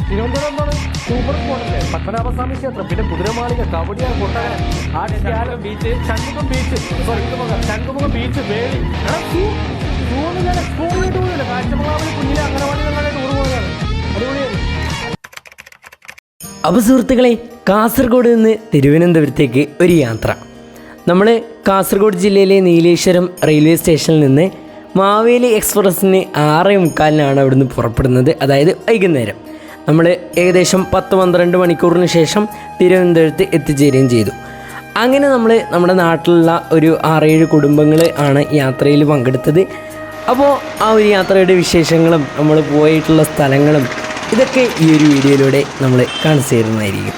തിരുവനന്തപുരം എന്താണ് സൂപ്പർ സ്പോട്ടല്ലേ? പത്മനാഭസ്വാമി ക്ഷേത്രം, പിന്നെ കുതിരമാളിക, കവടിയാർ, കൊട്ടാരം, beach, Shanghumukham beach, Shanghumukham beach, Veli. കാഴ്ചമംഗലാവിൽ കുഞ്ഞിലെ അംഗനവാടി ടൂർ പോയതാണ്. അടിപൊളിയാണ്. അപ്പോൾ സുഹൃത്തുക്കളെ, കാസർഗോഡ് നിന്ന് തിരുവനന്തപുരത്തേക്ക് ഒരു യാത്ര. നമ്മൾ കാസർഗോഡ് ജില്ലയിലെ നീലേശ്വരം റെയിൽവേ സ്റ്റേഷനിൽ നിന്ന് മാവേലി എക്സ്പ്രസ്സിന് 6:45 അവിടുന്ന് പുറപ്പെടുന്നത്. അതായത് വൈകുന്നേരം നമ്മൾ ഏകദേശം 10-12 മണിക്കൂറിന് ശേഷം തിരുവനന്തപുരത്ത് എത്തിച്ചേരുകയും ചെയ്തു. അങ്ങനെ നമ്മൾ നമ്മുടെ നാട്ടിലുള്ള ഒരു 6-7 കുടുംബങ്ങൾ ആണ് യാത്രയിൽ പങ്കെടുത്തത്. അപ്പോൾ ആ ഒരു യാത്രയുടെ വിശേഷങ്ങളും നമ്മൾ പോയിട്ടുള്ള സ്ഥലങ്ങളും ഇതൊക്കെ ഈ ഒരു വീഡിയോയിലൂടെ നമ്മൾ കാണിച്ചു തരുന്നതായിരിക്കും.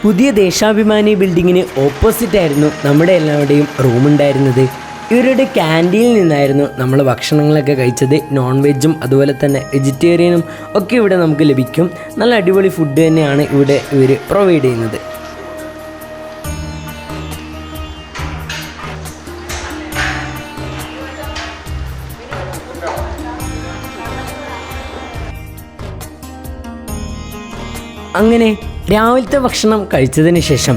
പുതിയ ദേശാഭിമാനി ബിൽഡിങ്ങിന് ഓപ്പോസിറ്റായിരുന്നു നമ്മുടെ എല്ലാവരുടെയും റൂമുണ്ടായിരുന്നത്. ഇവരുടെ ക്യാൻറ്റീനിൽ നിന്നായിരുന്നു നമ്മൾ ഭക്ഷണങ്ങളൊക്കെ കഴിച്ചത്. നോൺ വെജും അതുപോലെ തന്നെ വെജിറ്റേറിയനും ഒക്കെ ഇവിടെ നമുക്ക് ലഭിക്കും. നല്ല അടിപൊളി ഫുഡ് തന്നെയാണ് ഇവിടെ ഇവർ പ്രൊവൈഡ് ചെയ്യുന്നത്. അങ്ങനെ രാവിലത്തെ ഭക്ഷണം കഴിച്ചതിന് ശേഷം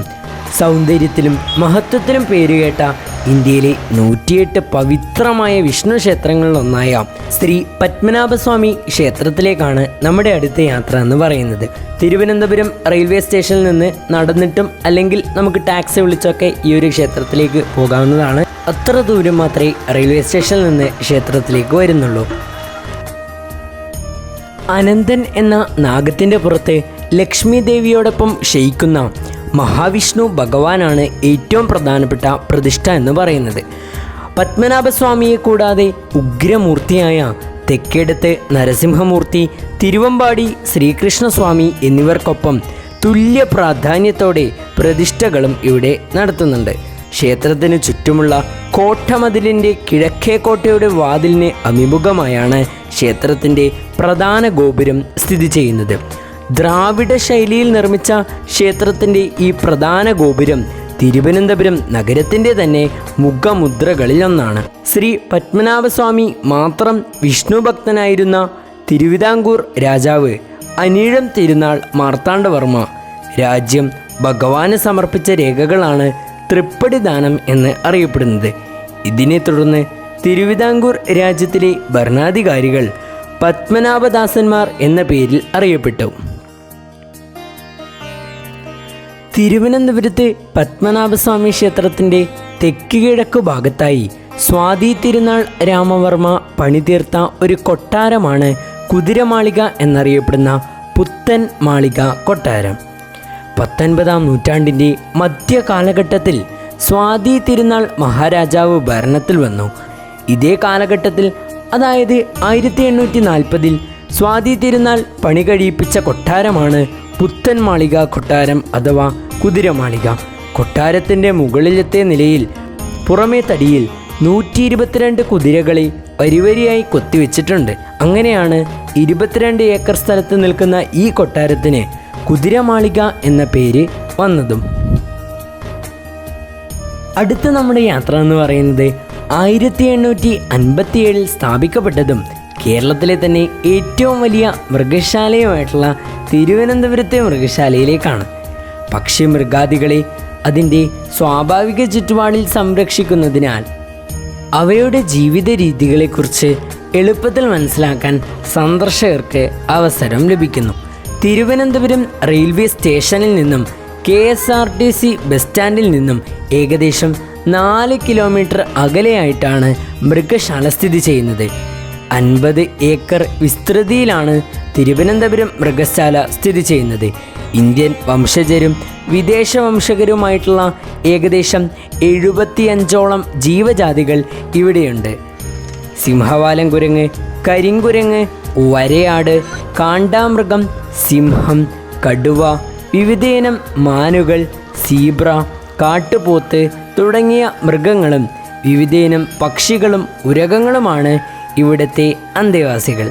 സൗന്ദര്യത്തിലും മഹത്വത്തിലും പേരുകേട്ട ഇന്ത്യയിലെ 108 പവിത്രമായ വിഷ്ണു ക്ഷേത്രങ്ങളിലൊന്നായ ശ്രീ പത്മനാഭസ്വാമി ക്ഷേത്രത്തിലേക്കാണ് നമ്മുടെ അടുത്ത യാത്ര എന്ന് പറയുന്നത്. തിരുവനന്തപുരം റെയിൽവേ സ്റ്റേഷനിൽ നിന്ന് നടന്നിട്ടും അല്ലെങ്കിൽ നമുക്ക് ടാക്സി വിളിച്ചൊക്കെ ഈ ഒരു ക്ഷേത്രത്തിലേക്ക് പോകാവുന്നതാണ്. അത്ര ദൂരം മാത്രമേ റെയിൽവേ സ്റ്റേഷനിൽ നിന്ന് ക്ഷേത്രത്തിലേക്ക് വരുന്നുള്ളൂ. അനന്തൻ എന്ന നാഗത്തിൻ്റെ പുറത്ത് ലക്ഷ്മി ദേവിയോടൊപ്പം ശയിക്കുന്ന മഹാവിഷ്ണു ഭഗവാനാണ് ഏറ്റവും പ്രധാനപ്പെട്ട പ്രതിഷ്ഠ എന്ന് പറയുന്നത്. പത്മനാഭസ്വാമിയെ കൂടാതെ ഉഗ്രമൂർത്തിയായ തെക്കേടത്ത് നരസിംഹമൂർത്തി, തിരുവമ്പാടി ശ്രീകൃഷ്ണസ്വാമി എന്നിവർക്കൊപ്പം തുല്യ പ്രാധാന്യത്തോടെ പ്രതിഷ്ഠകളും ഇവിടെ നടത്തുന്നുണ്ട്. ക്ഷേത്രത്തിന് ചുറ്റുമുള്ള കോട്ടമതിലിൻ്റെ കിഴക്കേ കോട്ടയുടെ വാതിലിന് അഭിമുഖമായാണ് ക്ഷേത്രത്തിൻ്റെ പ്രധാന ഗോപുരം സ്ഥിതി ചെയ്യുന്നത്. ദ്രാവിഡ ശൈലിയിൽ നിർമ്മിച്ച ക്ഷേത്രത്തിൻ്റെ ഈ പ്രധാന ഗോപുരം തിരുവനന്തപുരം നഗരത്തിൻ്റെ തന്നെ മുഖമുദ്രകളിലൊന്നാണ്. ശ്രീ പത്മനാഭസ്വാമി മാത്രം വിഷ്ണു ഭക്തനായിരുന്ന തിരുവിതാംകൂർ രാജാവ് അനിഴം തിരുനാൾ മാർത്താണ്ഡവർമ്മ രാജ്യം ഭഗവാന് സമർപ്പിച്ച രേഖകളാണ് തൃപ്പടിദാനം എന്ന് അറിയപ്പെടുന്നത്. ഇതിനെ തുടർന്ന് തിരുവിതാംകൂർ രാജ്യത്തിലെ ഭരണാധികാരികൾ പത്മനാഭദാസന്മാർ എന്ന പേരിൽ അറിയപ്പെട്ടു. തിരുവനന്തപുരത്ത് പത്മനാഭസ്വാമി ക്ഷേത്രത്തിൻ്റെ തെക്ക് കിഴക്കു ഭാഗത്തായി സ്വാതി തിരുനാൾ രാമവർമ്മ പണിതീർത്ത ഒരു കൊട്ടാരമാണ് കുതിരമാളിക എന്നറിയപ്പെടുന്ന പുത്തൻ മാളിക കൊട്ടാരം. 19-ാം നൂറ്റാണ്ടിൻ്റെ മധ്യകാലഘട്ടത്തിൽ സ്വാതി തിരുനാൾ മഹാരാജാവ് ഭരണത്തിൽ വന്നു. ഇതേ കാലഘട്ടത്തിൽ, അതായത് 1840-ൽ സ്വാതി തിരുനാൾ പണി കഴിപ്പിച്ച കൊട്ടാരമാണ് പുത്തൻ മാളിക കൊട്ടാരം അഥവാ കുതിരമാളിക. കൊട്ടാരത്തിൻ്റെ മുകളിലത്തെ നിലയിൽ പുറമേ തടിയിൽ 122 കുതിരകളെ വരിവരിയായി കൊത്തിവെച്ചിട്ടുണ്ട്. അങ്ങനെയാണ് 22 ഏക്കർ സ്ഥലത്ത് നിൽക്കുന്ന ഈ കൊട്ടാരത്തിന് കുതിരമാളിക എന്ന പേര് വന്നതും. അടുത്ത നമ്മുടെ യാത്ര എന്ന് പറയുന്നത് 1857 സ്ഥാപിക്കപ്പെട്ടതും കേരളത്തിലെ തന്നെ ഏറ്റവും വലിയ മൃഗശാലയുമായിട്ടുള്ള തിരുവനന്തപുരത്തെ മൃഗശാലയിലേക്കാണ്. പക്ഷി മൃഗാദികളെ അതിൻ്റെ സ്വാഭാവിക ചുറ്റുപാടിൽ സംരക്ഷിക്കുന്നതിനാൽ അവയുടെ ജീവിത രീതികളെക്കുറിച്ച് എളുപ്പത്തിൽ മനസ്സിലാക്കാൻ സന്ദർശകർക്ക് അവസരം ലഭിക്കുന്നു. തിരുവനന്തപുരം റെയിൽവേ സ്റ്റേഷനിൽ നിന്നും KSRTC ബസ് സ്റ്റാൻഡിൽ നിന്നും ഏകദേശം 4 കിലോമീറ്റർ അകലെയായിട്ടാണ് മൃഗശാല സ്ഥിതി ചെയ്യുന്നത്. 50 ഏക്കർ വിസ്തൃതിയിലാണ് തിരുവനന്തപുരം മൃഗശാല സ്ഥിതി ചെയ്യുന്നത്. ഇന്ത്യൻ വംശജരും വിദേശ വംശജരുമായിട്ടുള്ള ഏകദേശം 75ഓളം ജീവജാതികൾ ഇവിടെയുണ്ട്. സിംഹവാലൻ കുരങ്ങ്, കരിങ്കുരങ്ങ്, വരയാട്, കാണ്ടാമൃഗം, സിംഹം, കടുവ, വിവിധയിനം മാനുകൾ, സീബ്ര, കാട്ടുപോത്ത് തുടങ്ങിയ മൃഗങ്ങളും വിവിധയിനം പക്ഷികളും ഉരകങ്ങളുമാണ് ഇവിടുത്തെ അന്തേവാസികൾ.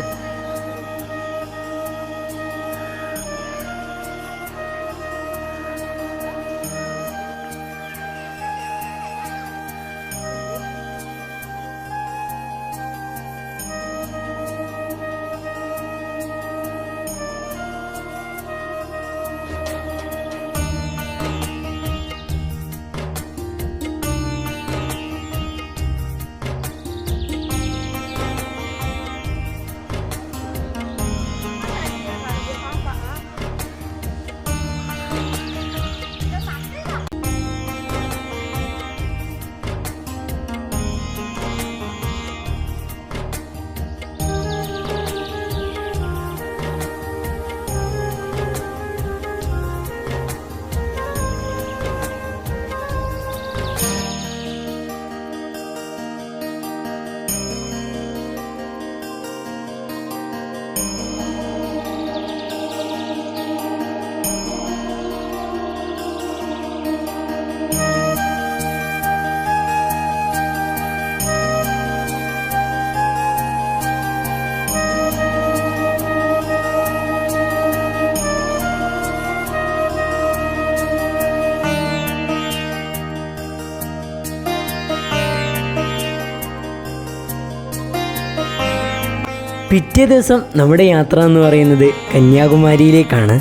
പിറ്റേ ദിവസം നമ്മുടെ യാത്ര എന്ന് പറയുന്നത് കന്യാകുമാരിയിലേക്കാണ്.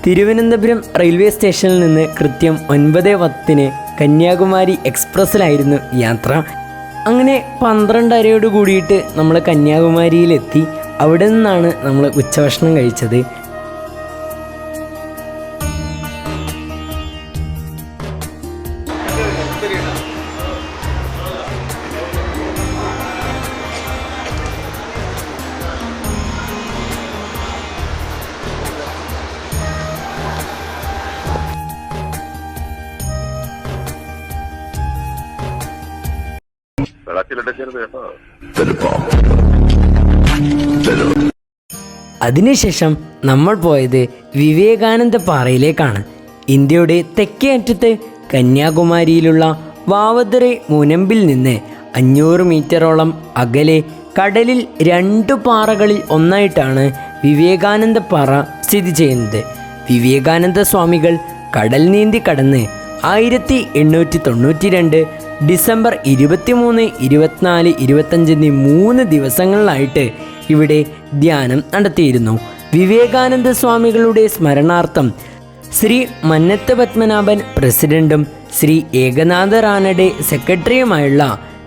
തിരുവനന്തപുരം റെയിൽവേ സ്റ്റേഷനിൽ നിന്ന് കൃത്യം 9:10 കന്യാകുമാരി എക്സ്പ്രസ്സിലായിരുന്നു യാത്ര. അങ്ങനെ 12:30 കൂടിയിട്ട് നമ്മൾ കന്യാകുമാരിയിലെത്തി. അവിടെ നിന്നാണ് നമ്മൾ ഉച്ചഭക്ഷണം കഴിച്ചത്. അതിനുശേഷം നമ്മൾ പോയത് വിവേകാനന്ദ പാറയിലേക്കാണ്. ഇന്ത്യയുടെ തെക്കേ അറ്റത്ത് കന്യാകുമാരിയിലുള്ള വാവദറെ മുനമ്പിൽ നിന്ന് 500 മീറ്ററോളം അകലെ കടലിൽ 2 പാറകളിൽ ഒന്നായിട്ടാണ് വിവേകാനന്ദ പാറ സ്ഥിതി ചെയ്യുന്നത്. വിവേകാനന്ദ സ്വാമികൾ കടൽ നീന്തി കടന്ന് 1892 ഡിസംബർ 23, 24, 25 എന്നീ 3 ദിവസങ്ങളിലായിട്ട് ഇവിടെ ധ്യാനം നടത്തിയിരുന്നു. വിവേകാനന്ദ സ്വാമികളുടെ സ്മരണാർത്ഥം ശ്രീ മന്നത്ത് പത്മനാഭൻ പ്രസിഡന്റും ശ്രീ ഏകനാഥ റാനഡെ സെക്രട്ടറിയുമായുള്ള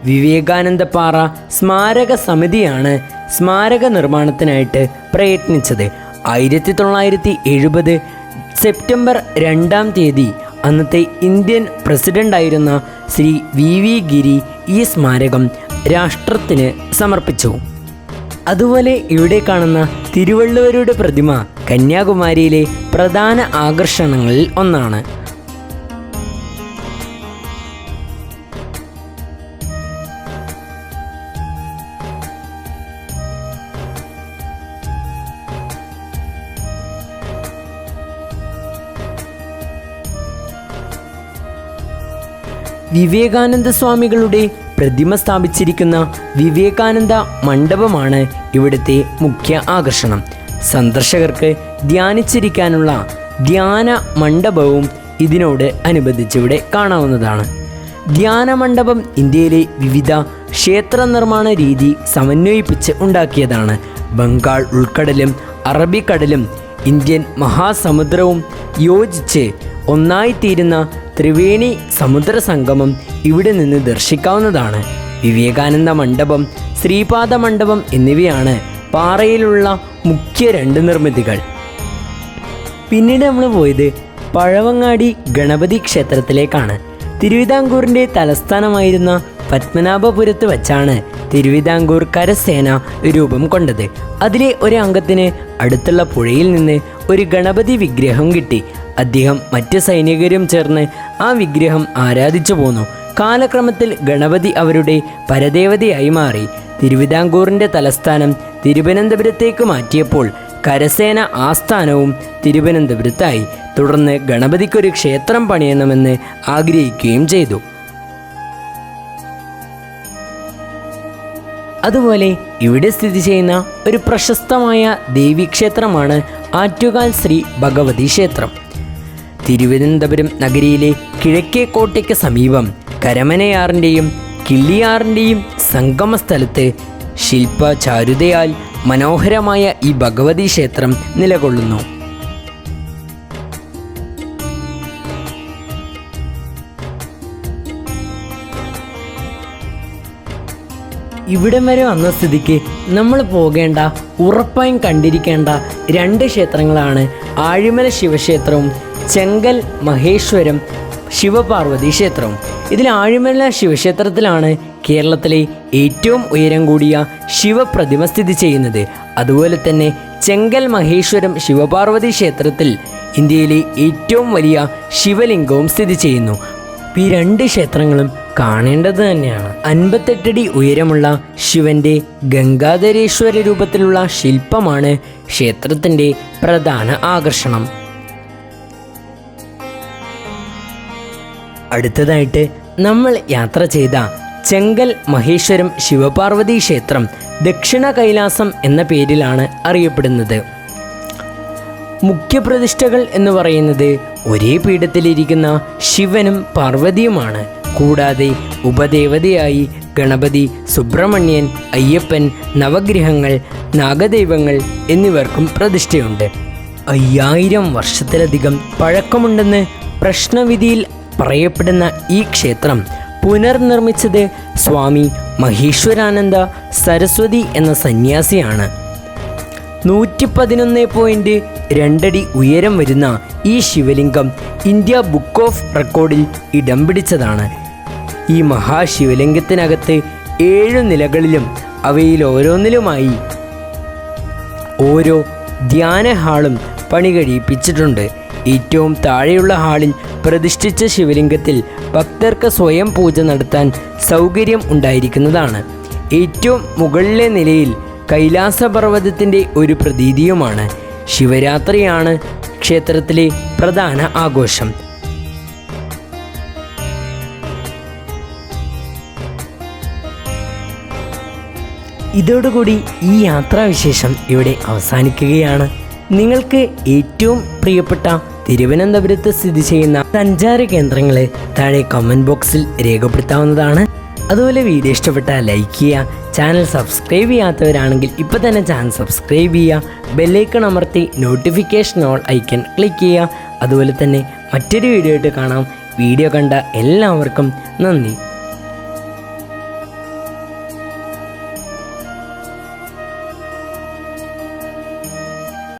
വിവേകാനന്ദ പാറ സ്മാരക സമിതിയാണ് സ്മാരക നിർമ്മാണത്തിനായിട്ട് പ്രയത്നിച്ചത്. 1970 സെപ്റ്റംബർ 2 അന്നത്തെ ഇന്ത്യൻ പ്രസിഡന്റായിരുന്ന ശ്രീ വി ഗിരി ഈ സ്മാരകം രാഷ്ട്രത്തിന് സമർപ്പിച്ചു. അതുപോലെ ഇവിടെ കാണുന്ന തിരുവള്ളുവരുടെ പ്രതിമ കന്യാകുമാരിയിലെ പ്രധാന ആകർഷണങ്ങളിൽ ഒന്നാണ്. വിവേകാനന്ദ സ്വാമികളുടെ പ്രതിമ സ്ഥാപിച്ചിരിക്കുന്ന വിവേകാനന്ദ മണ്ഡപമാണ് ഇവിടുത്തെ മുഖ്യ ആകർഷണം. സന്ദർശകർക്ക് ധ്യാനിച്ചിരിക്കാനുള്ള ധ്യാന മണ്ഡപവും ഇതിനോട് അനുബന്ധിച്ചിവിടെ കാണാവുന്നതാണ്. ധ്യാന മണ്ഡപം ഇന്ത്യയിലെ വിവിധ ക്ഷേത്ര നിർമ്മാണ രീതി സമന്വയിപ്പിച്ച് ഉണ്ടാക്കിയതാണ്. ബംഗാൾ ഉൾക്കടലും അറബിക്കടലും ഇന്ത്യൻ മഹാസമുദ്രവും യോജിച്ച് ഒന്നായിത്തീരുന്ന ത്രിവേണി സമുദ്ര സംഗമം ഇവിടെ നിന്ന് ദർശിക്കാവുന്നതാണ്. വിവേകാനന്ദ മണ്ഡപം, ശ്രീപാദ മണ്ഡപം എന്നിവയാണ് പാറയിലുള്ള മുഖ്യ 2 നിർമ്മിതികൾ. പിന്നീട് നമ്മൾ പോയത് പഴവങ്ങാടി ഗണപതി ക്ഷേത്രത്തിലേക്കാണ്. തിരുവിതാംകൂറിൻ്റെ തലസ്ഥാനമായിരുന്ന പത്മനാഭപുരത്ത് വച്ചാണ് തിരുവിതാംകൂർ കരസേന രൂപം കൊണ്ടത്. അതിലെ ഒരു അംഗത്തിന് അടുത്തുള്ള പുഴയിൽ നിന്ന് ഒരു ഗണപതി വിഗ്രഹം കിട്ടി. അദ്ദേഹം മറ്റ് സൈനികരും ചേർന്ന് ആ വിഗ്രഹം ആരാധിച്ചു പോന്നു. കാലക്രമത്തിൽ ഗണപതി അവരുടെ പരദേവതയായി മാറി. തിരുവിതാംകൂറിൻ്റെ തലസ്ഥാനം തിരുവനന്തപുരത്തേക്ക് മാറ്റിയപ്പോൾ കരസേന ആസ്ഥാനവും തിരുവനന്തപുരത്തായി. തുടർന്ന് ഗണപതിക്കൊരു ക്ഷേത്രം പണിയണമെന്ന് ആഗ്രഹിക്കുകയും ചെയ്തു. അതുപോലെ ഇവിടെ സ്ഥിതി ചെയ്യുന്ന ഒരു പ്രശസ്തമായ ദേവീക്ഷേത്രമാണ് ആറ്റുകാൽ ശ്രീ ഭഗവതി ക്ഷേത്രം. തിരുവനന്തപുരം നഗരിയിലെ കിഴക്കേക്കോട്ടയ്ക്ക് സമീപം കരമനയാറിൻ്റെയും കിള്ളിയാറിൻ്റെയും സംഗമ സ്ഥലത്ത് ശില്പചാരുതയാൽ മനോഹരമായ ഈ ഭഗവതി ക്ഷേത്രം നിലകൊള്ളുന്നു. ഇവിടം വരെ വന്ന സ്ഥിതിക്ക് നമ്മൾ പോകേണ്ട, ഉറപ്പായും കണ്ടിരിക്കേണ്ട 2 ക്ഷേത്രങ്ങളാണ് ആഴിമല ശിവക്ഷേത്രവും ചെങ്കൽ മഹേശ്വരം ശിവപാർവതി ക്ഷേത്രവും. ഇതിൽ ആഴിമല ശിവക്ഷേത്രത്തിലാണ് കേരളത്തിലെ ഏറ്റവും ഉയരം കൂടിയ ശിവപ്രതിമ സ്ഥിതി ചെയ്യുന്നത്. അതുപോലെ തന്നെ ചെങ്കൽ മഹേശ്വരം ശിവപാർവതി ക്ഷേത്രത്തിൽ ഇന്ത്യയിലെ ഏറ്റവും വലിയ ശിവലിംഗവും സ്ഥിതി ചെയ്യുന്നു. ഈ 2 ക്ഷേത്രങ്ങളും കാണേണ്ടത് തന്നെയാണ്. 58 അടി ഉയരമുള്ള ശിവന്റെ ഗംഗാധരേശ്വര രൂപത്തിലുള്ള ശില്പമാണ് ക്ഷേത്രത്തിൻ്റെ പ്രധാന ആകർഷണം. അടുത്തതായിട്ട് നമ്മൾ യാത്ര ചെയ്ത ചെങ്കൽ മഹേശ്വരം ശിവപാർവതി ക്ഷേത്രം ദക്ഷിണ കൈലാസം എന്ന പേരിലാണ് അറിയപ്പെടുന്നത്. മുഖ്യപ്രതിഷ്ഠകൾ എന്ന് പറയുന്നത് ഒരേ പീഠത്തിലിരിക്കുന്ന ശിവനും പാർവതിയുമാണ്. കൂടാതെ ഉപദേവതയായി ഗണപതി, സുബ്രഹ്മണ്യൻ, അയ്യപ്പൻ, നവഗ്രഹങ്ങൾ, നാഗദൈവങ്ങൾ എന്നിവർക്കും പ്രതിഷ്ഠയുണ്ട്. 5000 വർഷത്തിലധികം പഴക്കമുണ്ടെന്ന് പ്രശ്നവിധിയിൽ പറയപ്പെടുന്ന ഈ ക്ഷേത്രം പുനർനിർമ്മിച്ചത് സ്വാമി മഹേശ്വരാനന്ദ സരസ്വതി എന്ന സന്യാസിയാണ്. 111.2 അടി ഉയരം വരുന്ന ഈ ശിവലിംഗം ഇന്ത്യ ബുക്ക് ഓഫ് റെക്കോർഡിൽ ഇടം പിടിച്ചതാണ്. ഈ മഹാശിവലിംഗത്തിനകത്ത് 7 നിലകളിലും അവയിൽ ഓരോന്നിലുമായി ഓരോ ധ്യാന ഹാളും പണി കഴിപ്പിച്ചിട്ടുണ്ട്. ഏറ്റവും താഴെയുള്ള ഹാളിൽ പ്രതിഷ്ഠിച്ച ശിവലിംഗത്തിൽ ഭക്തർക്ക് സ്വയം പൂജ നടത്താൻ സൗകര്യം ഉണ്ടായിരിക്കുന്നതാണ്. ഏറ്റവും മുകളിലെ നിലയിൽ കൈലാസപർവ്വതത്തിൻ്റെ ഒരു പ്രതീതിയുമാണ്. ശിവരാത്രിയാണ് ക്ഷേത്രത്തിലെ പ്രധാന ആഘോഷം. ഇതോടുകൂടി ഈ യാത്രാവിശേഷം ഇവിടെ അവസാനിക്കുകയാണ്. നിങ്ങൾക്ക് ഏറ്റവും പ്രിയപ്പെട്ട തിരുവനന്തപുരത്ത് സ്ഥിതി ചെയ്യുന്ന സഞ്ചാര കേന്ദ്രങ്ങളെ താഴെ കമൻറ്റ് ബോക്സിൽ രേഖപ്പെടുത്താവുന്നതാണ്. അതുപോലെ വീഡിയോ ഇഷ്ടപ്പെട്ടാൽ ലൈക്ക് ചെയ്യുക. ചാനൽ സബ്സ്ക്രൈബ് ചെയ്യാത്തവരാണെങ്കിൽ ഇപ്പോൾ തന്നെ ചാനൽ സബ്സ്ക്രൈബ് ചെയ്യുക. ബെല്ലൈക്കൺ അമർത്തി നോട്ടിഫിക്കേഷൻ ഓൾ ഐക്കൺ ക്ലിക്ക് ചെയ്യുക. അതുപോലെ തന്നെ മറ്റൊരു വീഡിയോ ആയിട്ട് കാണാം. വീഡിയോ കണ്ട എല്ലാവർക്കും നന്ദി.